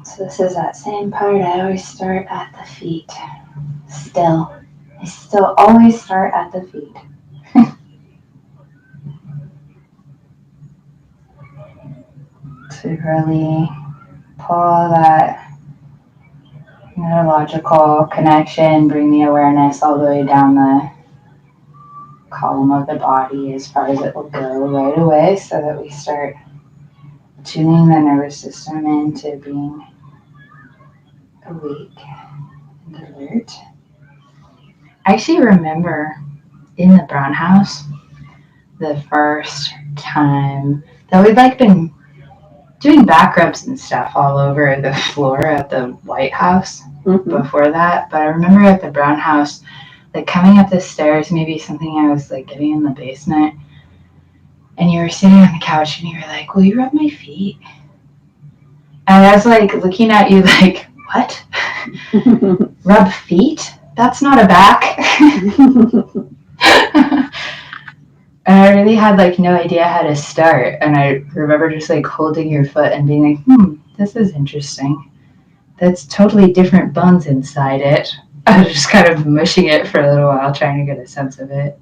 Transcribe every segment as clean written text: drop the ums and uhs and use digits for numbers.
So this is that same part. I always start at the feet. Still. I still always start at the feet. To really pull that neurological connection, bring the awareness all the way down the column of the body as far as it will go right away, so that we start tuning the nervous system into being awake and alert. I actually remember in the Brown house the first time that we'd like been doing back rubs and stuff all over the floor at the White House before that, but I remember at the Brown house, like coming up the stairs, maybe something I was like getting in the basement, and you were sitting on the couch and you were like, will you rub my feet? And I was like looking at you like, what? Rub feet? That's not a back. And I really had like no idea how to start. And I remember just like holding your foot and being like, this is interesting. That's totally different bones inside it. I was just kind of mushing it for a little while, trying to get a sense of it.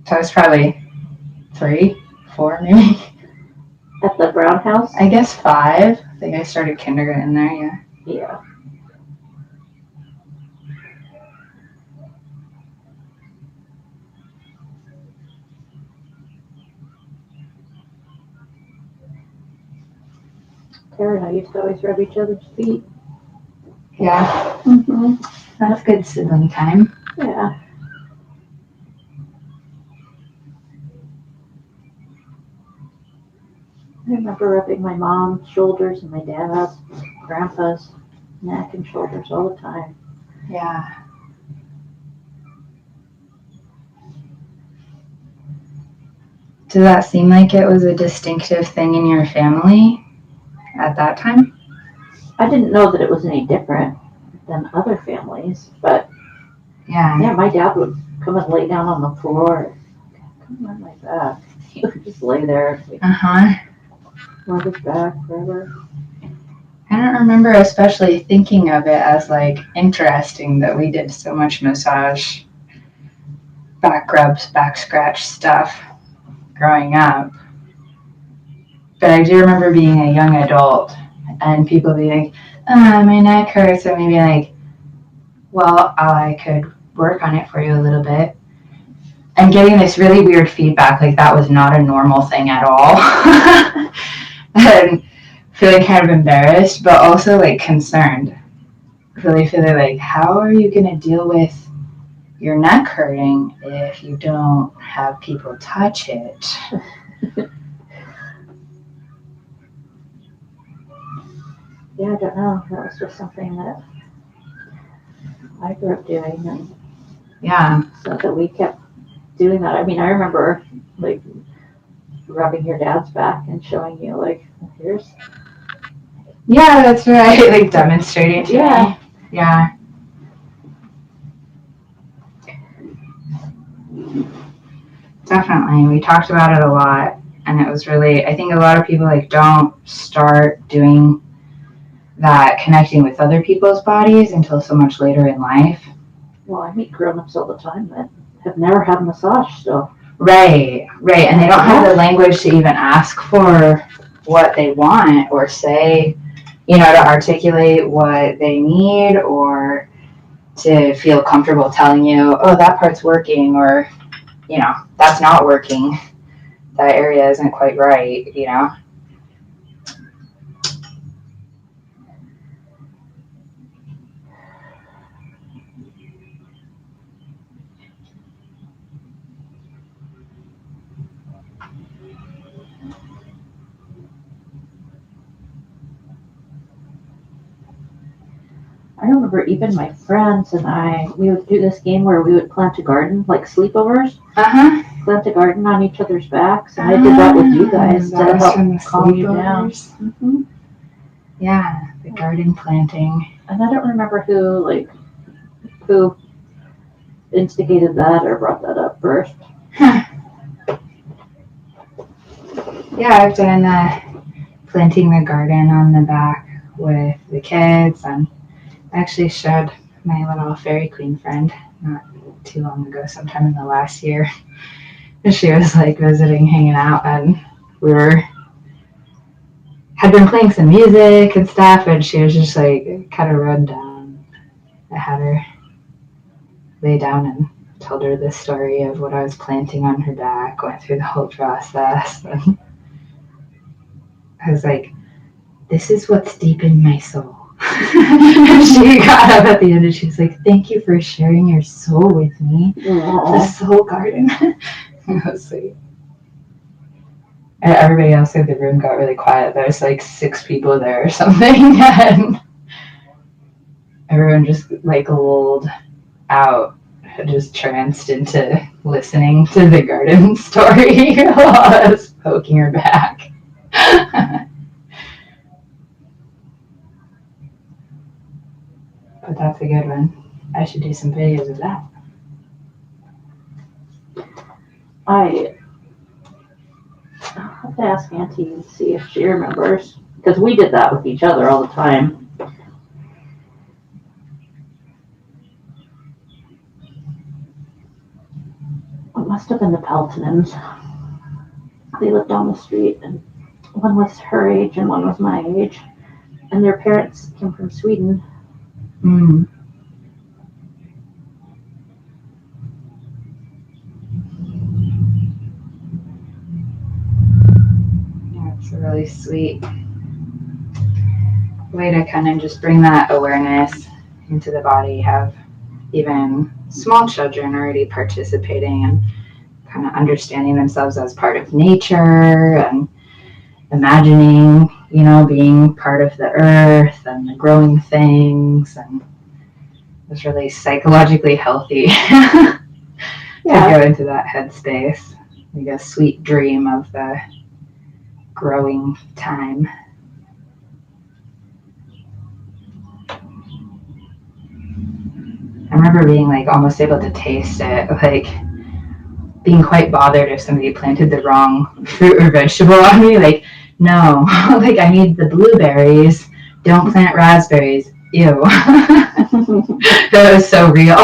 So I was probably 3, 4 maybe. At the Brown house? I guess 5. I think I started kindergarten there, yeah. Yeah. Tara and I used to always rub each other's feet. Yeah. Mm-hmm. That's good sibling time. Yeah. I remember rubbing my mom's shoulders and my dad's, grandpa's neck and shoulders all the time. Yeah. Did that seem like it was a distinctive thing in your family at that time? I didn't know that it was any different than other families, but yeah, my dad would come and lay down on the floor. Come on my back. He would just lay there. Rub his back forever. I don't remember especially thinking of it as like interesting that we did so much massage, back rubs, back scratch stuff growing up. But I do remember being a young adult and people being like, my neck hurts, and maybe like, well, I could work on it for you a little bit. And getting this really weird feedback, like that was not a normal thing at all. And feeling kind of embarrassed, but also like concerned. Really feeling like, how are you going to deal with your neck hurting if you don't have people touch it? Yeah, I don't know. That was just something that I grew up doing, and yeah, so that we kept doing that. I mean, I remember like rubbing your dad's back and showing you like, here's. Yeah, that's right. Like demonstrating to me. Yeah. Definitely. We talked about it a lot, and it was really, I think a lot of people like don't start doing that, connecting with other people's bodies until so much later in life. Well, I meet grown-ups all the time that have never had a massage still. Right. And they don't have the language to even ask for what they want or say, to articulate what they need or to feel comfortable telling you, oh, that part's working, or, that's not working. That area isn't quite right, I remember even my friends and I, we would do this game where we would plant a garden, like sleepovers. Plant a garden on each other's backs, and I did that with you guys to help calm you down. Mm-hmm. Yeah, the garden planting. And I don't remember who instigated that or brought that up first. Yeah, I've done planting the garden on the back with the kids, and I actually showed my little fairy queen friend not too long ago, sometime in the last year. And she was like visiting, hanging out, and we had been playing some music and stuff, and she was just like kind of run down. I had her lay down and told her the story of what I was planting on her back, went through the whole process, and I was like, this is what's deep in my soul. And she got up at the end and she was like, thank you for sharing your soul with me. Aww. The soul garden. That was sweet. And everybody else in the room got really quiet. There was like 6 people there or something. And everyone just like lulled out, just tranced into listening to the garden story while I was poking her back. But that's a good one. I should do some videos of that. I'll have to ask Auntie and see if she remembers. Because we did that with each other all the time. It must have been the Peltonans. They lived down the street, and one was her age and one was my age. And their parents came from Sweden. Mm. Yeah, it's a really sweet way to kind of just bring that awareness into the body, have even small children already participating and kind of understanding themselves as part of nature and imagining, being part of the earth and the growing things, and it's really psychologically healthy to go into that headspace, like a sweet dream of the growing time. I remember being like almost able to taste it, like being quite bothered if somebody planted the wrong fruit or vegetable on me. Like, no, like I need the blueberries. Don't plant raspberries. Ew. That was so real.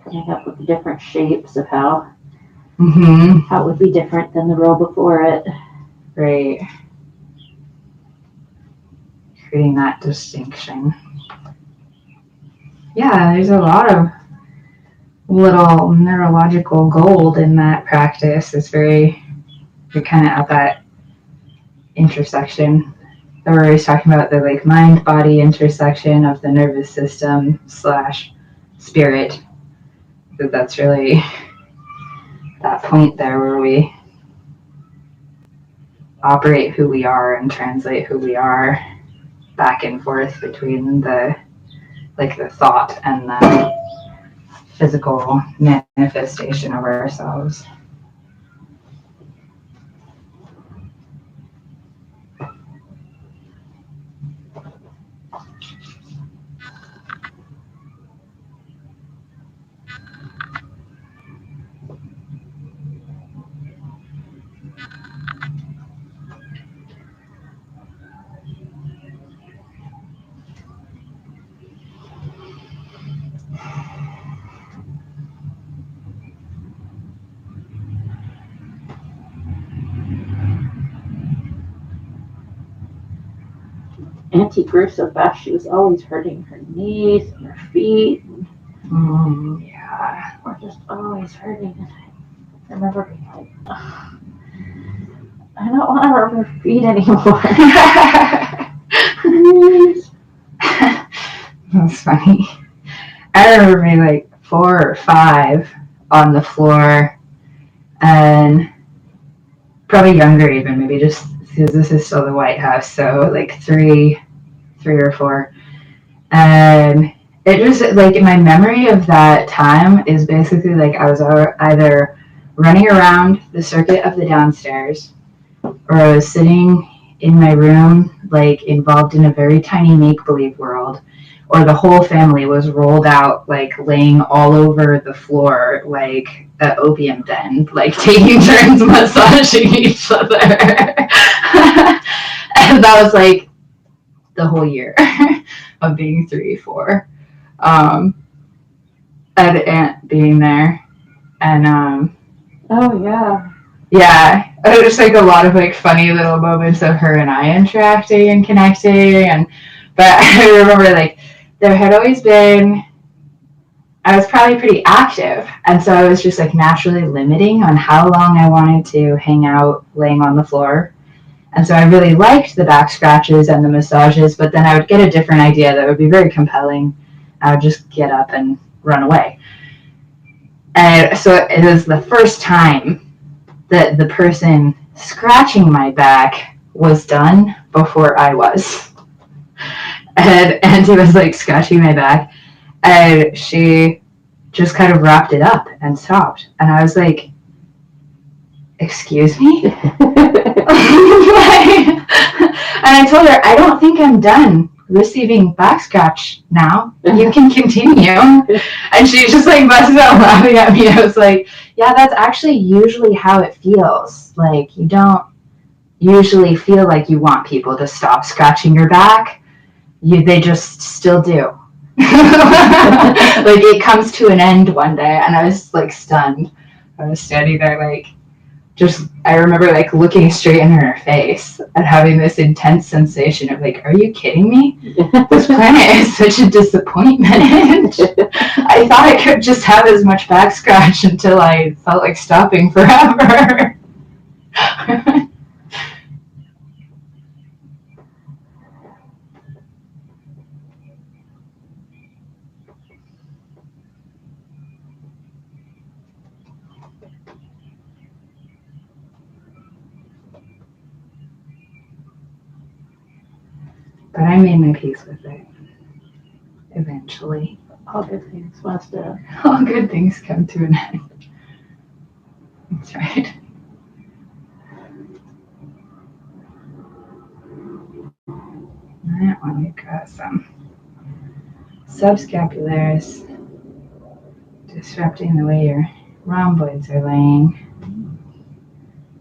Coming up with the different shapes of how it would be different than the row before it. Right. Creating that distinction. Yeah, there's a lot of little neurological gold in that practice. It's you're kind of at that intersection that we're always talking about, the like mind-body intersection of the nervous system / spirit. That's really that point there where we operate who we are and translate who we are back and forth between the thought and the physical manifestation of ourselves. Auntie grew so fast, she was always hurting her knees and her feet. Yeah. Or just always hurting. And I remember being like, I don't want to hurt her feet anymore. Please. That's funny. I remember being like 4 or 5 on the floor, and probably younger even, maybe just because this is still the White House, so like 3 or 4. And it just like my memory of that time is basically like I was either running around the circuit of the downstairs, or I was sitting in my room, like involved in a very tiny make-believe world or the whole family was rolled out, like laying all over the floor, like an opium den, like taking turns massaging each other. And that was like the whole year of being 3, 4. And Aunt being there. And oh yeah. Yeah, it was just like a lot of like funny little moments of her and I interacting and connecting. But I remember like there had always been, I was probably pretty active, and so I was just like naturally limiting on how long I wanted to hang out laying on the floor. And so I really liked the back scratches and the massages, but then I would get a different idea that would be very compelling. I would just get up and run away. And so it was the first time that the person scratching my back was done before I was. And he was like scratching my back, and she just kind of wrapped it up and stopped. And I was like, excuse me? And I told her, I don't think I'm done receiving back scratch now. You can continue. And she just like busted out laughing at me. I was like, yeah, that's actually usually how it feels. Like you don't usually feel like you want people to stop scratching your back. They just still do. Like it comes to an end one day, and I was like stunned. I was standing there like, just, I remember like looking straight in her face and having this intense sensation of like, are you kidding me? This planet is such a disappointment. I thought I could just have as much back scratch until I felt like stopping forever. But I made my peace with it. Eventually. All good things must have. All good things come to an end. That's right. That one, we've got some subscapularis disrupting the way your rhomboids are laying.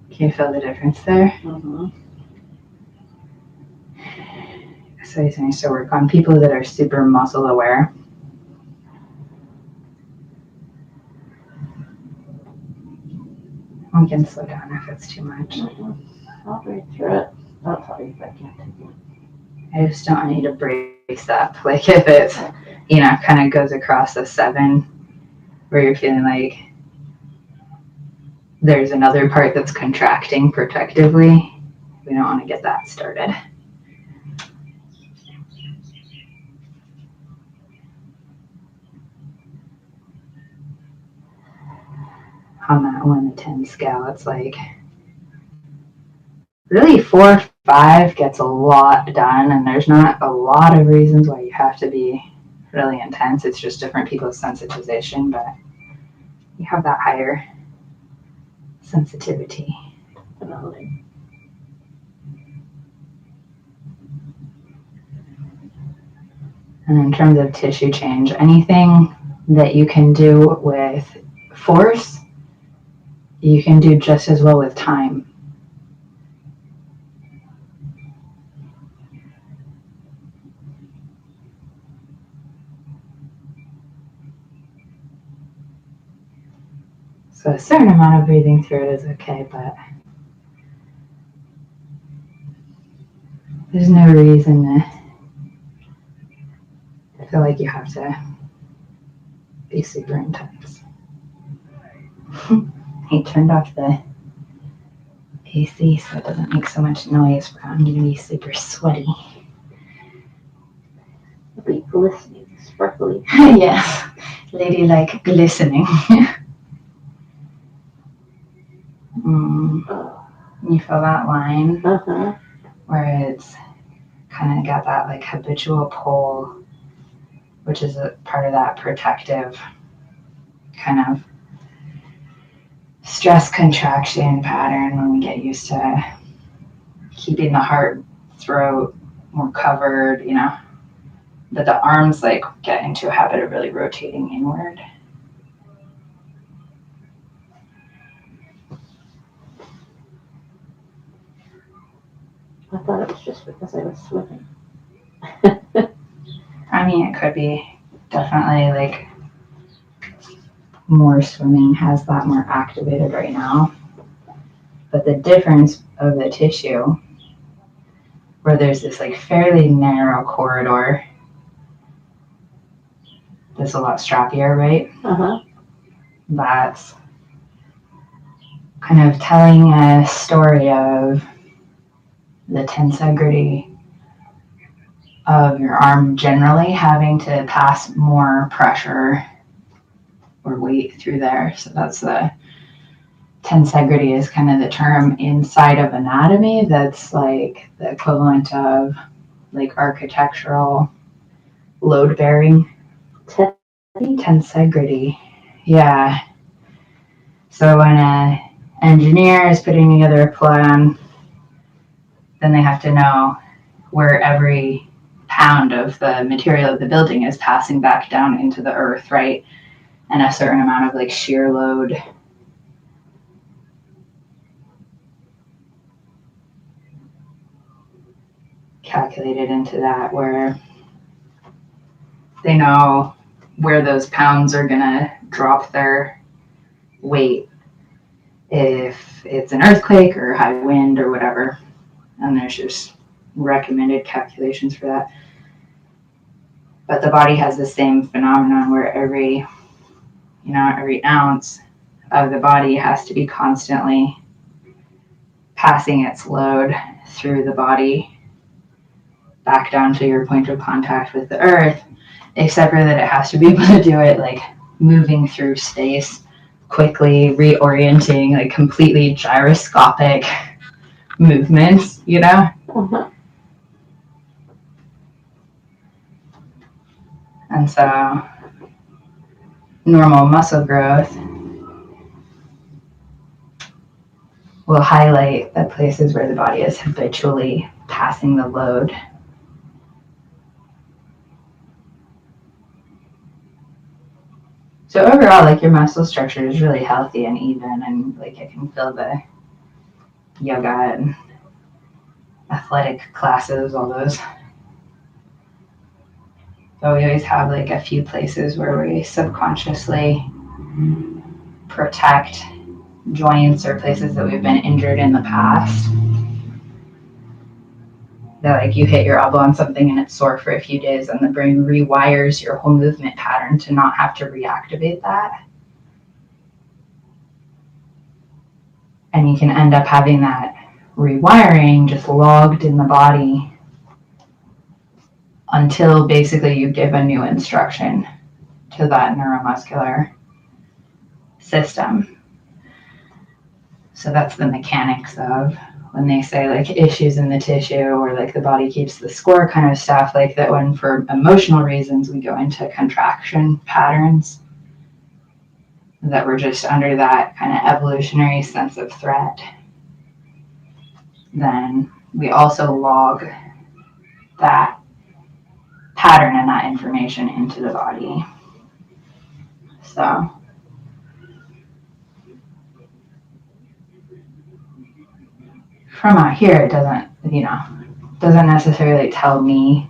Can you feel the difference there? Mm-hmm. So he's nice to work on people that are super muscle aware. We can slow down if it's too much. Mm-hmm. I'll breathe through it. I'll tell you if I can't take it. I just don't want you to brace up. Like if it's, kind of goes across a 7 where you're feeling like there's another part that's contracting protectively. We don't want to get that started. On that 1 to 10 scale, it's like really 4, 5 gets a lot done, and there's not a lot of reasons why you have to be really intense. It's just different people's sensitization, but you have that higher sensitivity. Ability. And in terms of tissue change, anything that you can do with force, you can do just as well with time. So a certain amount of breathing through it is okay, but there's no reason to feel like you have to be super intense. I turned off the AC so it doesn't make so much noise, but I'm gonna be super sweaty. It'll be glistening, sparkly. Yes, ladylike glistening. You feel that line where it's kind of got that like habitual pull, which is a part of that protective kind of stress contraction pattern when we get used to keeping the heart, throat more covered, But the arms like get into a habit of really rotating inward. I thought it was just because I was swimming. I mean, it could be. Definitely like more swimming has that more activated right now. But the difference of the tissue, where there's this like fairly narrow corridor, that's a lot strappier, right? Uh-huh. That's kind of telling a story of the tensegrity of your arm generally having to pass more pressure or weight through there. So that's the tensegrity is kind of the term inside of anatomy that's like the equivalent of like architectural load bearing. Tensegrity. Yeah. So when an engineer is putting together a plan, then they have to know where every pound of the material of the building is passing back down into the earth, right? And a certain amount of like shear load calculated into that, where they know where those pounds are gonna drop their weight if it's an earthquake or high wind or whatever. And there's just recommended calculations for that. But the body has the same phenomenon where every ounce of the body has to be constantly passing its load through the body back down to your point of contact with the earth, except for that it has to be able to do it like moving through space quickly, reorienting, like completely gyroscopic movements, you know? Uh-huh. And so normal muscle growth will highlight the places where the body is habitually passing the load. So overall, like your muscle structure is really healthy and even, and like I can feel the yoga and athletic classes, all those. So we always have like a few places where we subconsciously protect joints or places that we've been injured in the past. That like you hit your elbow on something and it's sore for a few days, and the brain rewires your whole movement pattern to not have to reactivate that. And you can end up having that rewiring just logged in the body until basically you give a new instruction to that neuromuscular system. So that's the mechanics of when they say like issues in the tissue or like the body keeps the score kind of stuff, like that when for emotional reasons we go into contraction patterns, that we're just under that kind of evolutionary sense of threat, then we also log that pattern and that information into the body. So from out here, it doesn't necessarily tell me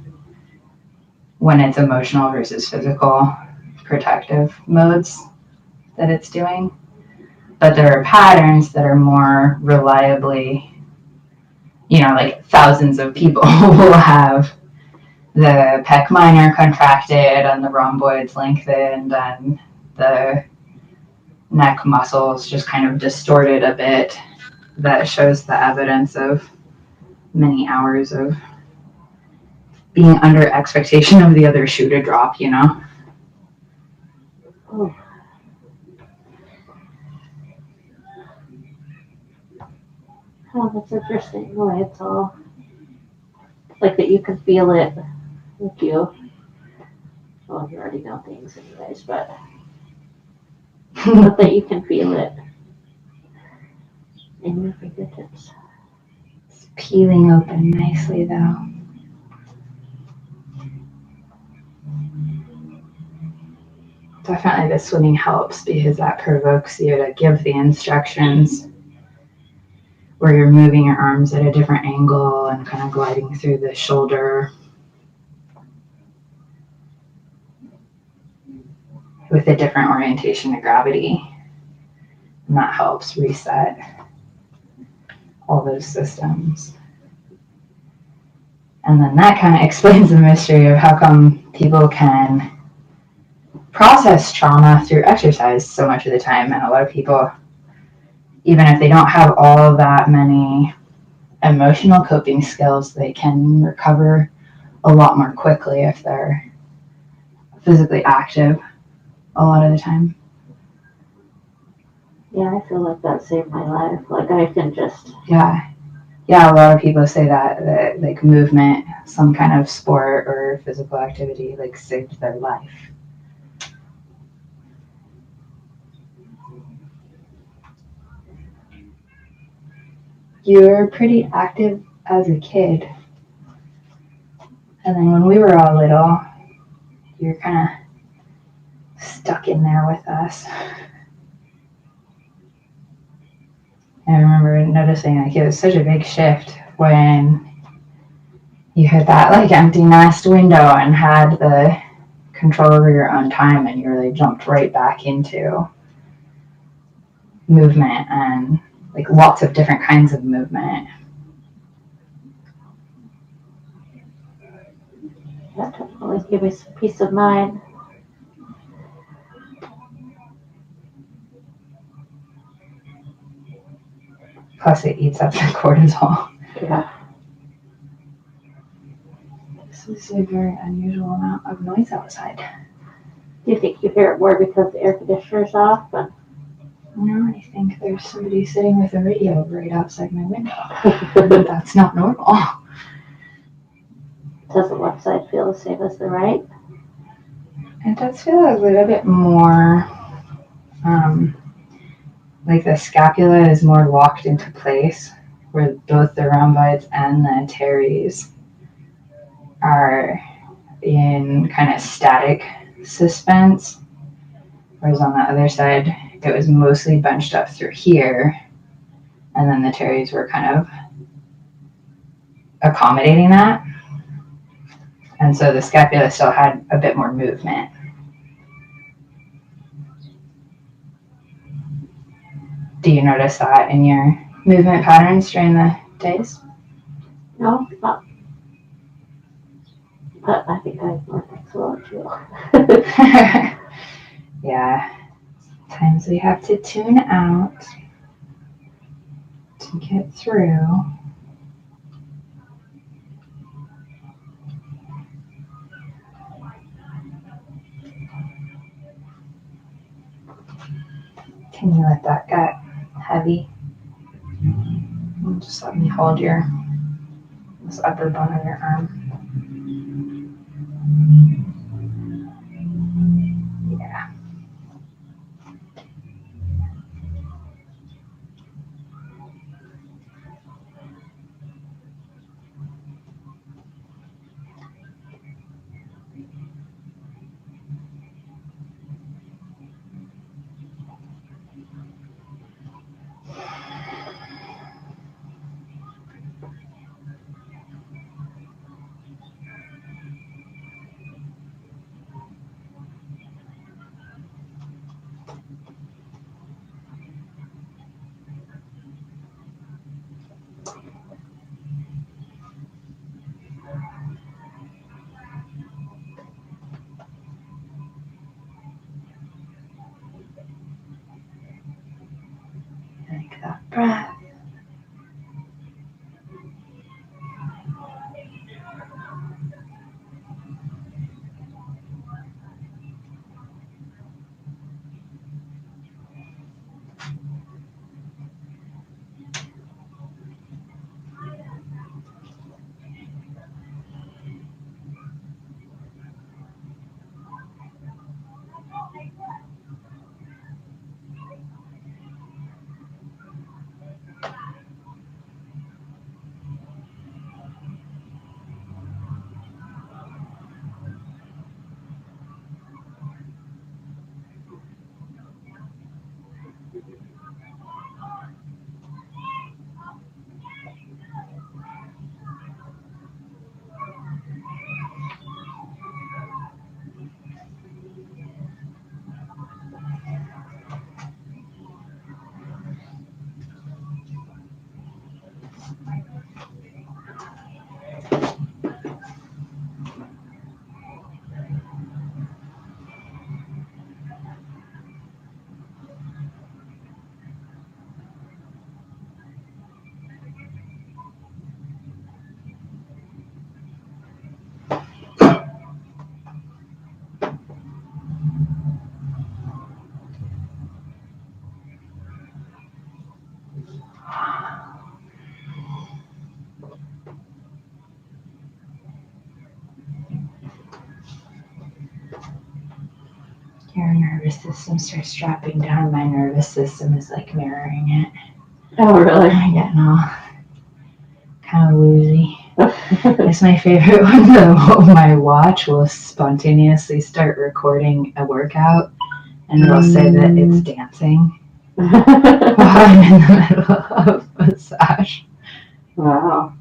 when it's emotional versus physical protective modes that it's doing. But there are patterns that are more reliably, like thousands of people will have the pec minor contracted and the rhomboids lengthened and the neck muscles just kind of distorted a bit. That shows the evidence of many hours of being under expectation of the other shoe to drop, Oh. Oh, that's interesting. The way it's all like that you can feel it with you. Well, you already know things anyways, but that you can feel it in your fingertips. It's peeling open nicely though. definitely the swimming helps because that provokes you to give the instructions where you're moving your arms at a different angle and kind of gliding through the shoulder with a different orientation to gravity. And that helps reset all those systems. And then that kind of explains the mystery of how come people can process trauma through exercise so much of the time. And a lot of people, even if they don't have all that many emotional coping skills, they can recover a lot more quickly if they're physically active a lot of the time. Yeah, I feel like that saved my life. Like I can just... Yeah, a lot of people say that like movement, some kind of sport or physical activity, like saved their life. You were pretty active as a kid. And then when we were all little, you were kind of stuck in there with us. I remember noticing like it was such a big shift when you had that like empty nest window and had the control over your own time, and you really jumped right back into movement and like lots of different kinds of movement. That definitely gave me some peace of mind. Plus it eats up the cortisol. Yeah. This is a very unusual amount of noise outside. Do you think you hear it more because the air conditioner's off? But... No, I think there's somebody sitting with a radio right outside my window. That's not normal. Does the left side feel the same as the right? It does feel a little bit more like the scapula is more locked into place, where both the rhomboids and the teres are in kind of static suspense, whereas on the other side it was mostly bunched up through here, and then the teres were kind of accommodating that, and so the scapula still had a bit more movement. Do you notice that in your movement patterns during the days? No, not. But I think I ignore things a lot too. Yeah, times we have to tune out to get through. Can you let that get heavy? And just let me hold this upper bone of your arm. Yeah. Take that breath. Your nervous system starts dropping down. My nervous system is like mirroring it. Oh, really? I'm getting all kind of woozy. It's my favorite one though. My watch will spontaneously start recording a workout and it'll say that it's dancing while I'm in the middle of massage. Wow.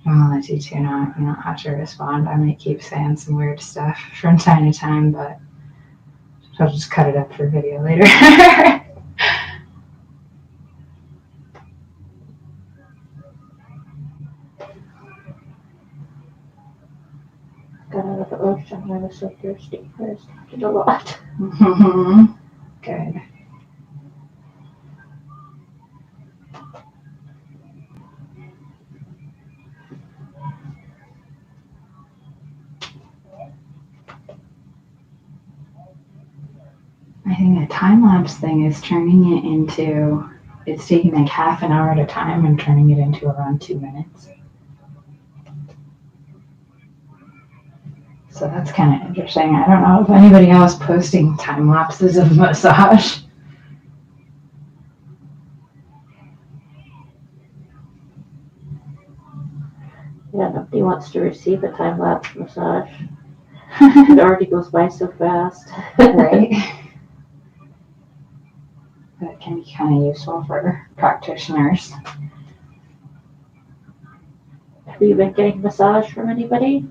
I'll let you tune out. You don't have to respond. I might keep saying some weird stuff from time to time, but I'll just cut it up for video later. Got out of the ocean. I was so thirsty. I was drinking a lot. Good. I think the time-lapse thing is turning it into, it's taking like half an hour at a time and turning it into around 2 minutes. So that's kind of interesting. I don't know if anybody else posting time lapses of massage. Yeah, nobody wants to receive a time-lapse massage. It already goes by so fast. Right? That can be kind of useful for practitioners. Have you been getting massage from anybody?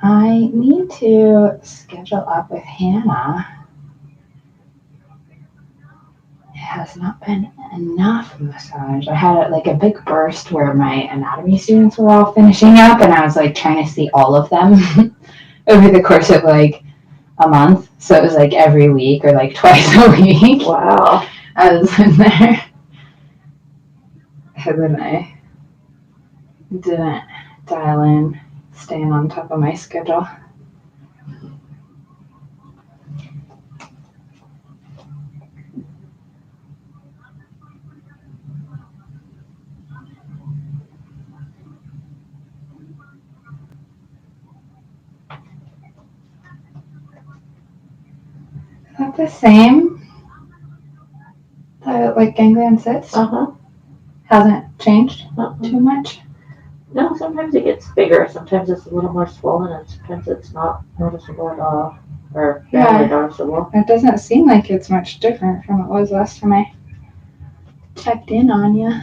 I need to schedule up with Hannah. It has not been enough massage. I had like a big burst where my anatomy students were all finishing up and I was like trying to see all of them over the course of like a month. So it was like every week or like twice a week. Wow. I was in there. And then I didn't dial in staying on top of my schedule. Is that the same? Like ganglion cyst? Uh-huh. Hasn't changed too much? No, sometimes it gets bigger. Sometimes it's a little more swollen, and sometimes it's not noticeable at all, or barely noticeable. It doesn't seem like it's much different from what it was last time I checked in on you.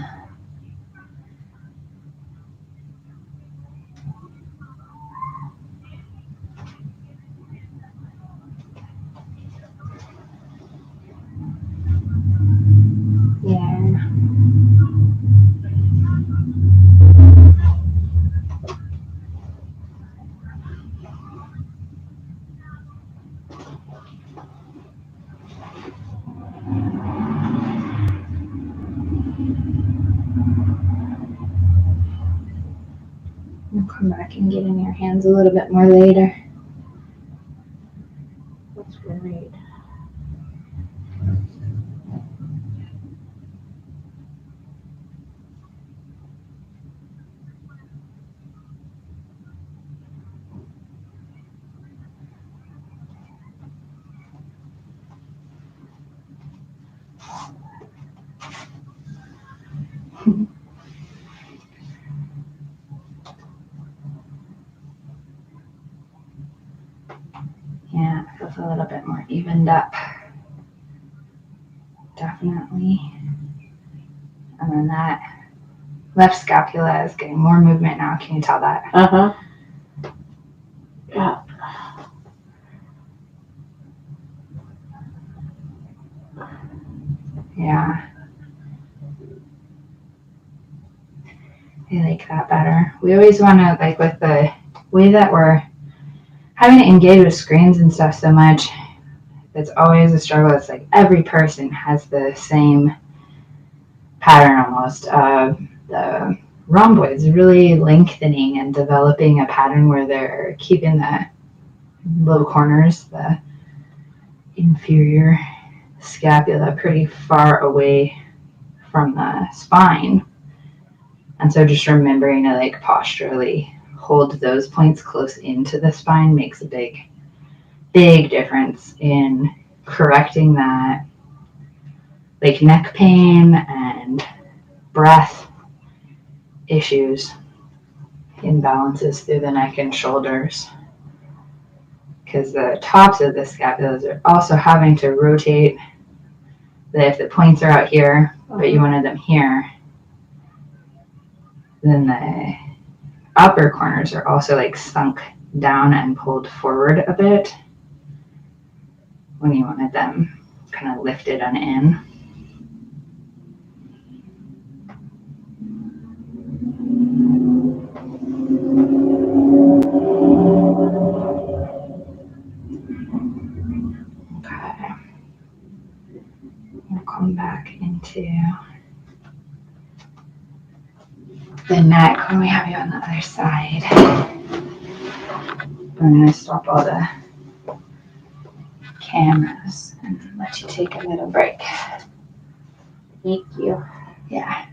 Yeah. I'll come back and get in your hands a little bit more later. That's great. Yeah, it feels a little bit more evened up. Definitely. And then that left scapula is getting more movement now. Can you tell that? Uh-huh. Yeah. Yeah. I like that better. We always want to, like with the way that we're having to engage with screens and stuff so much, it's always a struggle. It's like every person has the same pattern almost of the rhomboids really lengthening and developing a pattern where they're keeping the low corners, the inferior scapula pretty far away from the spine. And so just remembering to like posturally hold those points close into the spine makes a big difference in correcting that like neck pain and breath issues, imbalances through the neck and shoulders. Because the tops of the scapulas are also having to rotate. That if the points are out here, but you wanted them here, then the upper corners are also like sunk down and pulled forward a bit when you wanted them kind of lifted and in. Okay. We'll come back into the neck when we have you on the other side. I'm going to stop all the cameras and let you take a little break. Thank you. Yeah.